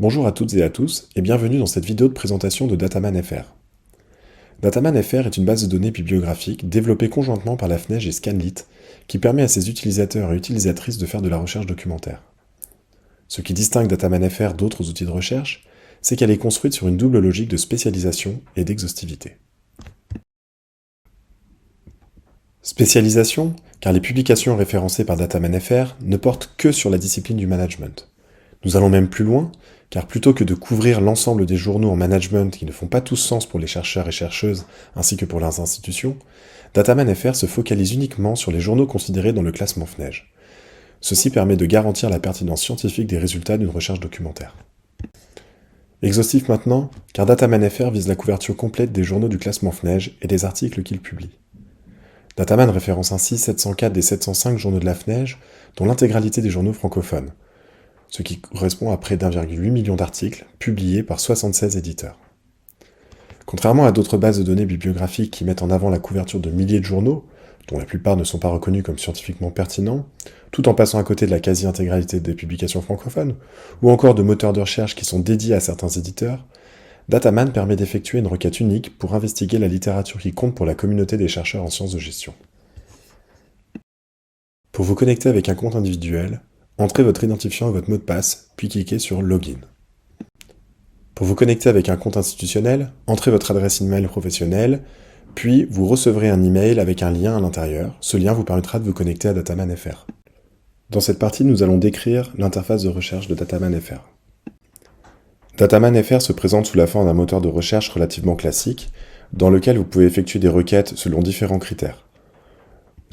Bonjour à toutes et à tous et bienvenue dans cette vidéo de présentation de Dataman FR. Dataman FR est une base de données bibliographique développée conjointement par la FNEJ et Scanlit qui permet à ses utilisateurs et utilisatrices de faire de la recherche documentaire. Ce qui distingue Dataman FR d'autres outils de recherche, c'est qu'elle est construite sur une double logique de spécialisation et d'exhaustivité. Spécialisation, car les publications référencées par Dataman FR ne portent que sur la discipline du management. Nous allons même plus loin, car plutôt que de couvrir l'ensemble des journaux en management qui ne font pas tous sens pour les chercheurs et chercheuses ainsi que pour leurs institutions, Dataman FR se focalise uniquement sur les journaux considérés dans le classement FNEJ. Ceci permet de garantir la pertinence scientifique des résultats d'une recherche documentaire. Exhaustif maintenant, car Dataman FR vise la couverture complète des journaux du classement FNEJ et des articles qu'il publie. Dataman référence ainsi 704 des 705 journaux de la FNEJ, dont l'intégralité des journaux francophones, ce qui correspond à près d'1,8 million d'articles publiés par 76 éditeurs. Contrairement à d'autres bases de données bibliographiques qui mettent en avant la couverture de milliers de journaux, dont la plupart ne sont pas reconnus comme scientifiquement pertinents, tout en passant à côté de la quasi-intégralité des publications francophones, ou encore de moteurs de recherche qui sont dédiés à certains éditeurs, Dataman permet d'effectuer une requête unique pour investiguer la littérature qui compte pour la communauté des chercheurs en sciences de gestion. Pour vous connecter avec un compte individuel, entrez votre identifiant et votre mot de passe, puis cliquez sur Login. Pour vous connecter avec un compte institutionnel, entrez votre adresse email professionnelle, puis vous recevrez un email avec un lien à l'intérieur. Ce lien vous permettra de vous connecter à Dataman FR. Dans cette partie, nous allons décrire l'interface de recherche de Dataman FR. Dataman FR se présente sous la forme d'un moteur de recherche relativement classique, dans lequel vous pouvez effectuer des requêtes selon différents critères.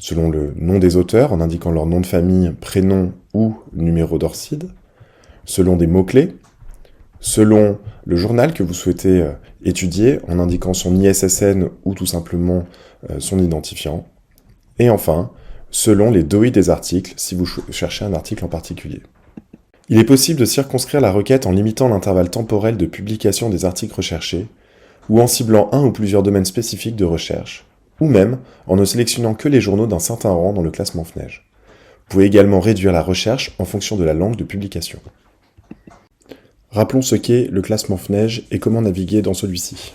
Selon le nom des auteurs, en indiquant leur nom de famille, prénom ou numéro d'ORCID, selon des mots-clés, selon le journal que vous souhaitez étudier, en indiquant son ISSN ou tout simplement son identifiant, et enfin, selon les DOI des articles, si vous cherchez un article en particulier. Il est possible de circonscrire la requête en limitant l'intervalle temporel de publication des articles recherchés, ou en ciblant un ou plusieurs domaines spécifiques de recherche, ou même en ne sélectionnant que les journaux d'un certain rang dans le classement FNEJ. Vous pouvez également réduire la recherche en fonction de la langue de publication. Rappelons ce qu'est le classement FNEJ et comment naviguer dans celui-ci.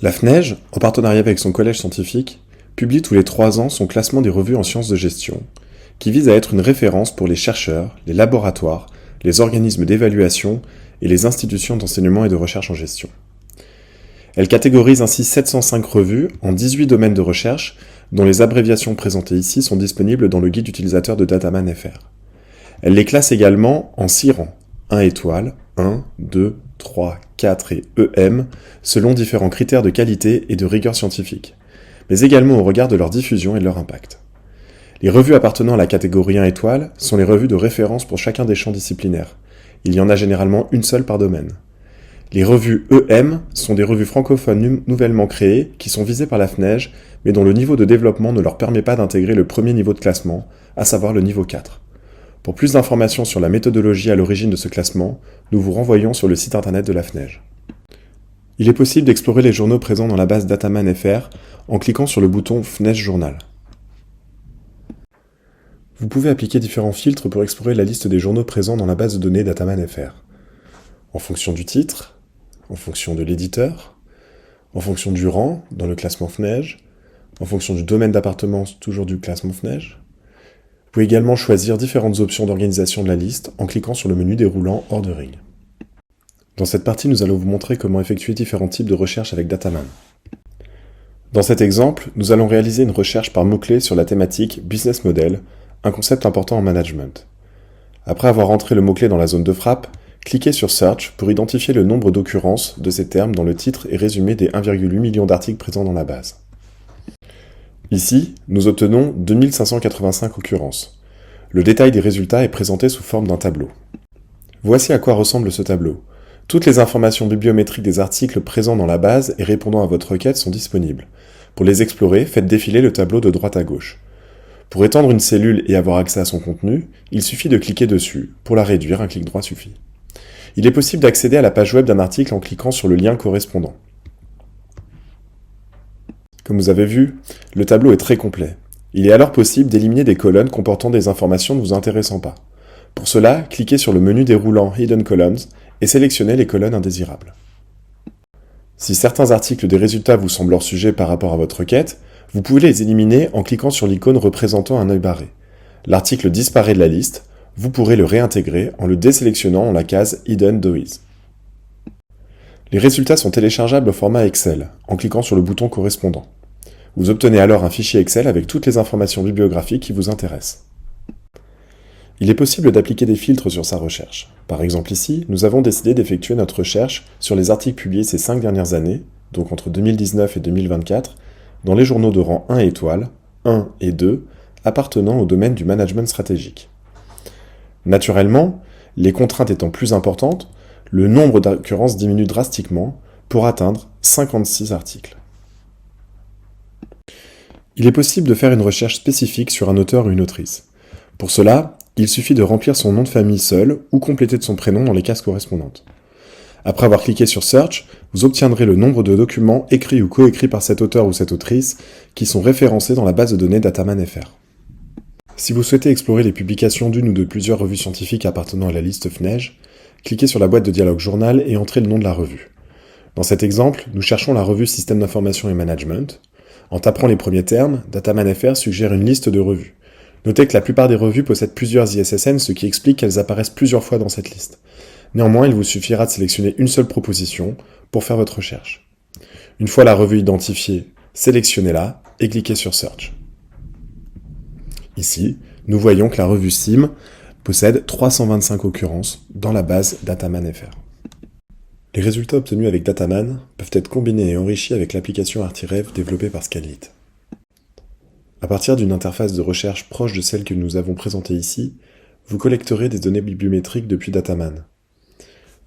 La FNEJ, en partenariat avec son collège scientifique, publie tous les 3 ans son classement des revues en sciences de gestion, qui vise à être une référence pour les chercheurs, les laboratoires, les organismes d'évaluation et les institutions d'enseignement et de recherche en gestion. Elle catégorise ainsi 705 revues en 18 domaines de recherche, dont les abréviations présentées ici sont disponibles dans le guide utilisateur de Dataman FR. Elle les classe également en 6 rangs, 1 étoile, 1, 2, 3, 4 et EM, selon différents critères de qualité et de rigueur scientifique, mais également au regard de leur diffusion et de leur impact. Les revues appartenant à la catégorie 1 étoile sont les revues de référence pour chacun des champs disciplinaires. Il y en a généralement une seule par domaine. Les revues EM sont des revues francophones nouvellement créées qui sont visées par la FNEJ, mais dont le niveau de développement ne leur permet pas d'intégrer le premier niveau de classement, à savoir le niveau 4. Pour plus d'informations sur la méthodologie à l'origine de ce classement, nous vous renvoyons sur le site internet de la FNEJ. Il est possible d'explorer les journaux présents dans la base Dataman FR en cliquant sur le bouton FNEJ Journal. Vous pouvez appliquer différents filtres pour explorer la liste des journaux présents dans la base de données Dataman FR. En fonction du titre, en fonction de l'éditeur, en fonction du rang dans le classement FNEJ, en fonction du domaine d'appartenance toujours du classement FNEJ. Vous pouvez également choisir différentes options d'organisation de la liste en cliquant sur le menu déroulant Ordering. Dans cette partie, nous allons vous montrer comment effectuer différents types de recherches avec Dataman. Dans cet exemple, nous allons réaliser une recherche par mots-clés sur la thématique Business Model, un concept important en management. Après avoir entré le mot-clé dans la zone de frappe, cliquez sur Search pour identifier le nombre d'occurrences de ces termes dans le titre et résumé des 1,8 million d'articles présents dans la base. Ici, nous obtenons 2585 occurrences. Le détail des résultats est présenté sous forme d'un tableau. Voici à quoi ressemble ce tableau. Toutes les informations bibliométriques des articles présents dans la base et répondant à votre requête sont disponibles. Pour les explorer, faites défiler le tableau de droite à gauche. Pour étendre une cellule et avoir accès à son contenu, il suffit de cliquer dessus. Pour la réduire, un clic droit suffit. Il est possible d'accéder à la page web d'un article en cliquant sur le lien correspondant. Comme vous avez vu, le tableau est très complet. Il est alors possible d'éliminer des colonnes comportant des informations ne vous intéressant pas. Pour cela, cliquez sur le menu déroulant Hidden Columns et sélectionnez les colonnes indésirables. Si certains articles des résultats vous semblent hors sujet par rapport à votre requête, vous pouvez les éliminer en cliquant sur l'icône représentant un œil barré. L'article disparaît de la liste, vous pourrez le réintégrer en le désélectionnant dans la case Hidden DOIs. Les résultats sont téléchargeables au format Excel, en cliquant sur le bouton correspondant. Vous obtenez alors un fichier Excel avec toutes les informations bibliographiques qui vous intéressent. Il est possible d'appliquer des filtres sur sa recherche. Par exemple ici, nous avons décidé d'effectuer notre recherche sur les articles publiés ces 5 dernières années, donc entre 2019 et 2024, dans les journaux de rang 1 étoile, 1 et 2, appartenant au domaine du management stratégique. Naturellement, les contraintes étant plus importantes, le nombre d'occurrences diminue drastiquement pour atteindre 56 articles. Il est possible de faire une recherche spécifique sur un auteur ou une autrice. Pour cela, il suffit de remplir son nom de famille seul ou compléter de son prénom dans les cases correspondantes. Après avoir cliqué sur Search, vous obtiendrez le nombre de documents écrits ou coécrits par cet auteur ou cette autrice qui sont référencés dans la base de données Dataman.fr. Si vous souhaitez explorer les publications d'une ou de plusieurs revues scientifiques appartenant à la liste FNEJ, cliquez sur la boîte de dialogue Journal et entrez le nom de la revue. Dans cet exemple, nous cherchons la revue Système d'information et Management. En tapant les premiers termes, Dataman.fr suggère une liste de revues. Notez que la plupart des revues possèdent plusieurs ISSN, ce qui explique qu'elles apparaissent plusieurs fois dans cette liste. Néanmoins, il vous suffira de sélectionner une seule proposition pour faire votre recherche. Une fois la revue identifiée, sélectionnez-la et cliquez sur Search. Ici, nous voyons que la revue SIM possède 325 occurrences dans la base Dataman.fr. Les résultats obtenus avec Dataman peuvent être combinés et enrichis avec l'application Artirev développée par Scanlit. À partir d'une interface de recherche proche de celle que nous avons présentée ici, vous collecterez des données bibliométriques depuis Dataman.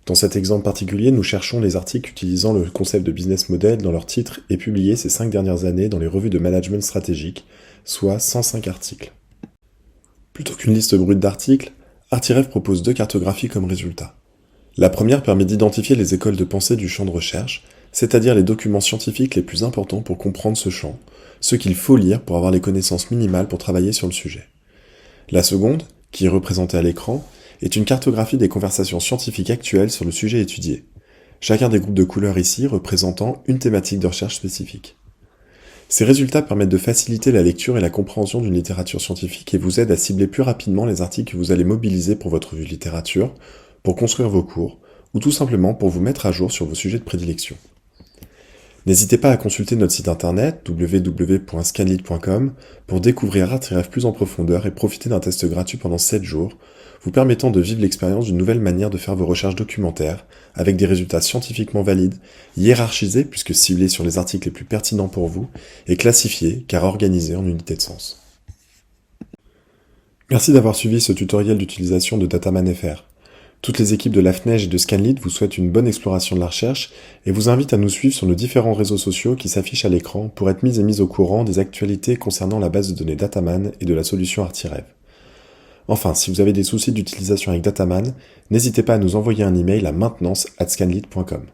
Dans cet exemple particulier, nous cherchons les articles utilisant le concept de business model dans leur titre et publiés ces 5 dernières années dans les revues de management stratégique, soit 105 articles. Plutôt qu'une liste brute d'articles, Artirev propose 2 cartographies comme résultat. La première permet d'identifier les écoles de pensée du champ de recherche, c'est-à-dire les documents scientifiques les plus importants pour comprendre ce champ, ce qu'il faut lire pour avoir les connaissances minimales pour travailler sur le sujet. La seconde, qui est représentée à l'écran, est une cartographie des conversations scientifiques actuelles sur le sujet étudié. Chacun des groupes de couleurs ici représentant une thématique de recherche spécifique. Ces résultats permettent de faciliter la lecture et la compréhension d'une littérature scientifique et vous aident à cibler plus rapidement les articles que vous allez mobiliser pour votre revue de littérature, pour construire vos cours, ou tout simplement pour vous mettre à jour sur vos sujets de prédilection. N'hésitez pas à consulter notre site internet www.scanlit.com pour découvrir Artirev plus en profondeur et profiter d'un test gratuit pendant 7 jours, vous permettant de vivre l'expérience d'une nouvelle manière de faire vos recherches documentaires, avec des résultats scientifiquement valides, hiérarchisés puisque ciblés sur les articles les plus pertinents pour vous, et classifiés car organisés en unités de sens. Merci d'avoir suivi ce tutoriel d'utilisation de Dataman.fr. Toutes les équipes de la FNEJ et de Scanlit vous souhaitent une bonne exploration de la recherche et vous invitent à nous suivre sur nos différents réseaux sociaux qui s'affichent à l'écran pour être mis au courant des actualités concernant la base de données Dataman et de la solution Artirev. Enfin, si vous avez des soucis d'utilisation avec Dataman, n'hésitez pas à nous envoyer un email à maintenance@scanlit.com.